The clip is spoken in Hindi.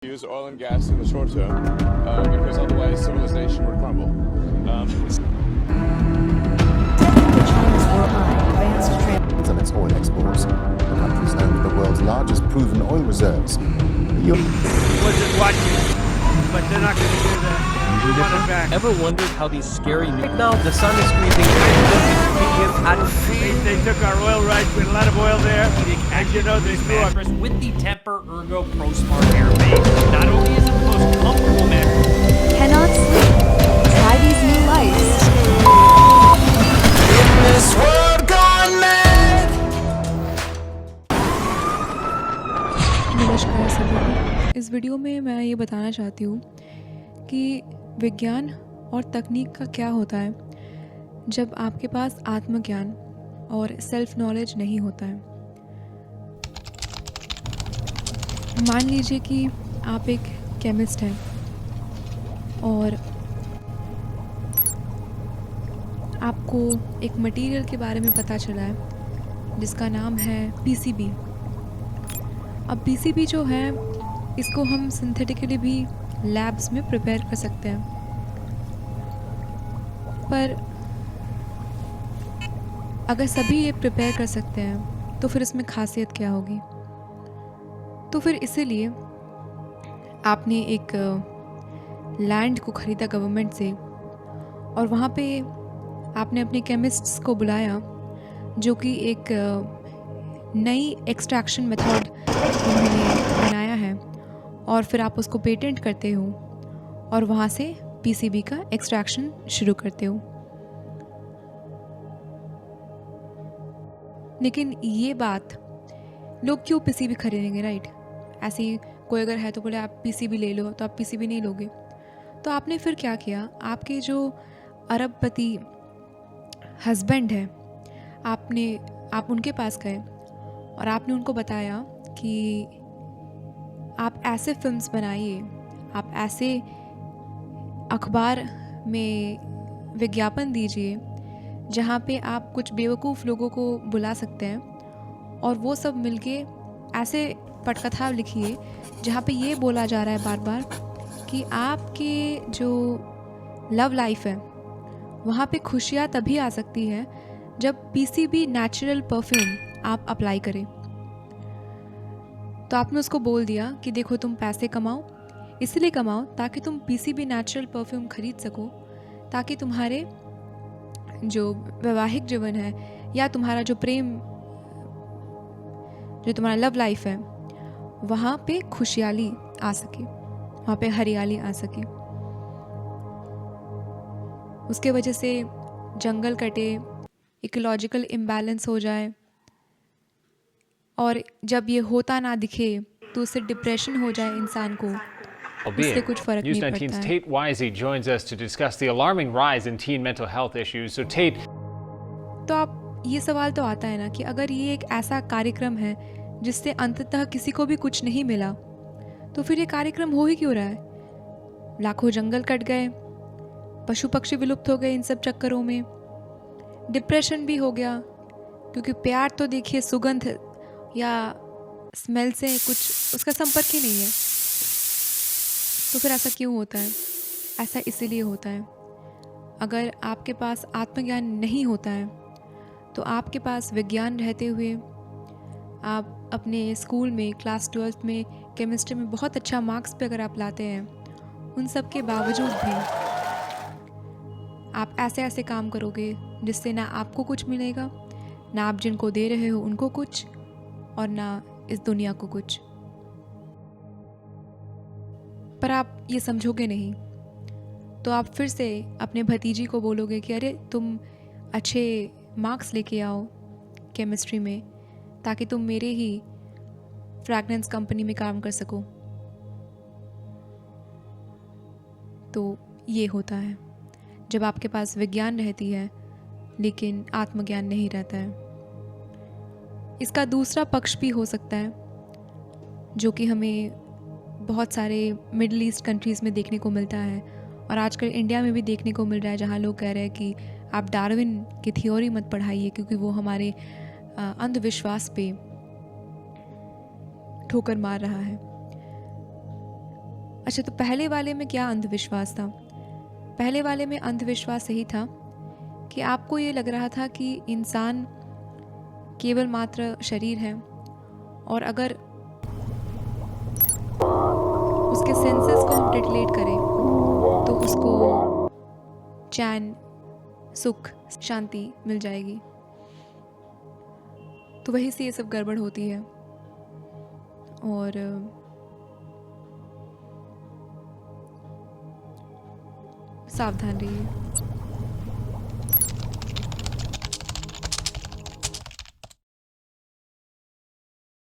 use oil and gas in the short term because otherwise civilization would crumble. China's worldwide advanced trade and its oil exports. The country is home to the world's largest proven oil reserves. Wasn't watching, but they're not going to do that. Running back. Ever wondered how these scary Right now, the sun is squeezing. They took our oil rights with a lot of oil there. As you know, they threw our with the Temper Ergo Pro Smart Air base. Not only is it the most comfortable mattress, cannot sleep. Try these new lights. नमस्कार सभी को। इस वीडियो में मैं ये बताना चाहती हूँ कि विज्ञान और तकनीक का क्या होता है जब आपके पास आत्मज्ञान और सेल्फ नॉलेज नहीं होता है। मान लीजिए कि आप एक केमिस्ट हैं और आपको एक मटेरियल के बारे में पता चला है जिसका नाम है पीसीबी। अब पीसीबी जो है इसको हम सिंथेटिकली भी लैब्स में प्रिपेयर कर सकते हैं, पर अगर सभी ये प्रिपेयर कर सकते हैं तो फिर इसमें खासियत क्या होगी। तो फिर इसीलिए आपने एक लैंड को ख़रीदा गवर्नमेंट से और वहाँ पे आपने अपने केमिस्ट्स को बुलाया जो कि एक नई एक्सट्रैक्शन मेथड उन्होंने बनाया है और फिर आप उसको पेटेंट करते हो और वहाँ से पीसीबी का एक्सट्रैक्शन शुरू करते हो। लेकिन ये बात लोग क्यों पीसीबी खरीदेंगे, राइट? ऐसे ही कोई अगर है तो बोले आप पीसीबी ले लो, तो आप पीसीबी नहीं लोगे। तो आपने फिर क्या किया, आपके जो अरबपति हस्बैंड है आप उनके पास गए और आपने उनको बताया कि आप ऐसे फिल्म्स बनाइए, आप ऐसे अखबार में विज्ञापन दीजिए जहाँ पे आप कुछ बेवकूफ़ लोगों को बुला सकते हैं और वो सब मिलके ऐसे पटकथा लिखिए जहाँ पे ये बोला जा रहा है बार बार कि आपके जो लव लाइफ है वहाँ पे खुशियाँ तभी आ सकती है जब पीसीबी नेचुरल परफ्यूम आप अप्लाई करें। तो आपने उसको बोल दिया कि देखो तुम पैसे कमाओ, इसलिए कमाओ ताकि तुम पीसीबी नेचुरल परफ्यूम खरीद सको, ताकि तुम्हारे जो वैवाहिक जीवन है या तुम्हारा जो प्रेम, जो तुम्हारा लव लाइफ है, वहाँ पे खुशहाली आ सके, वहाँ पे हरियाली आ सके। उसके वजह से जंगल कटे, इकोलॉजिकल इम्बैलेंस हो जाए और जब ये होता ना दिखे तो उससे डिप्रेशन हो जाए इंसान को, उससे कुछ फर्क नहीं पड़ता News19's है। Tate Wisey joins us to discuss the alarming rise in teen mental health issues. So Tate, तो आप ये सवाल तो आता है ना कि अगर ये एक ऐसा कार्यक्रम है जिससे अंततः किसी को भी कुछ नहीं मिला तो फिर ये कार्यक्रम हो ही क्यों रहा है। लाखों जंगल कट गए, पशु पक्षी विलुप्त हो गए इन सब चक्करों में, डिप्रेशन भी हो गया क्योंकि प्यार तो देखिए सुगंध या स्मेल से कुछ उसका संपर्क ही नहीं है। तो फिर ऐसा क्यों होता है? ऐसा इसीलिए होता है अगर आपके पास आत्मज्ञान नहीं होता है तो आपके पास विज्ञान रहते हुए आप अपने स्कूल में क्लास 12th में केमिस्ट्री में बहुत अच्छा मार्क्स पे अगर आप लाते हैं, उन सब के बावजूद भी आप ऐसे ऐसे काम करोगे जिससे ना आपको कुछ मिलेगा, ना आप जिनको दे रहे हो उनको कुछ, और ना इस दुनिया को कुछ। पर आप ये समझोगे नहीं तो आप फिर से अपने भतीजी को बोलोगे कि अरे तुम अच्छे मार्क्स लेके आओ केमिस्ट्री में ताकि तुम मेरे ही फ्रैग्रेंस कंपनी में काम कर सको। तो ये होता है जब आपके पास विज्ञान रहती है लेकिन आत्मज्ञान नहीं रहता है। इसका दूसरा पक्ष भी हो सकता है जो कि हमें बहुत सारे मिडिल ईस्ट कंट्रीज़ में देखने को मिलता है और आजकल इंडिया में भी देखने को मिल रहा है, जहाँ लोग कह रहे हैं कि आप डार्विन की थ्योरी मत पढ़ाइए क्योंकि वो हमारे अंधविश्वास पे ठोकर मार रहा है। अच्छा, तो पहले वाले में क्या अंधविश्वास था? पहले वाले में अंधविश्वास यही था कि आपको ये लग रहा था कि इंसान केवल मात्र शरीर है, और अगर उसके सेंसेस को हम डिटेलेट करें तो उसको चैन, सुख, शांति मिल जाएगी। तो वहीं से ये सब गड़बड़ होती है। और सावधान रहिए।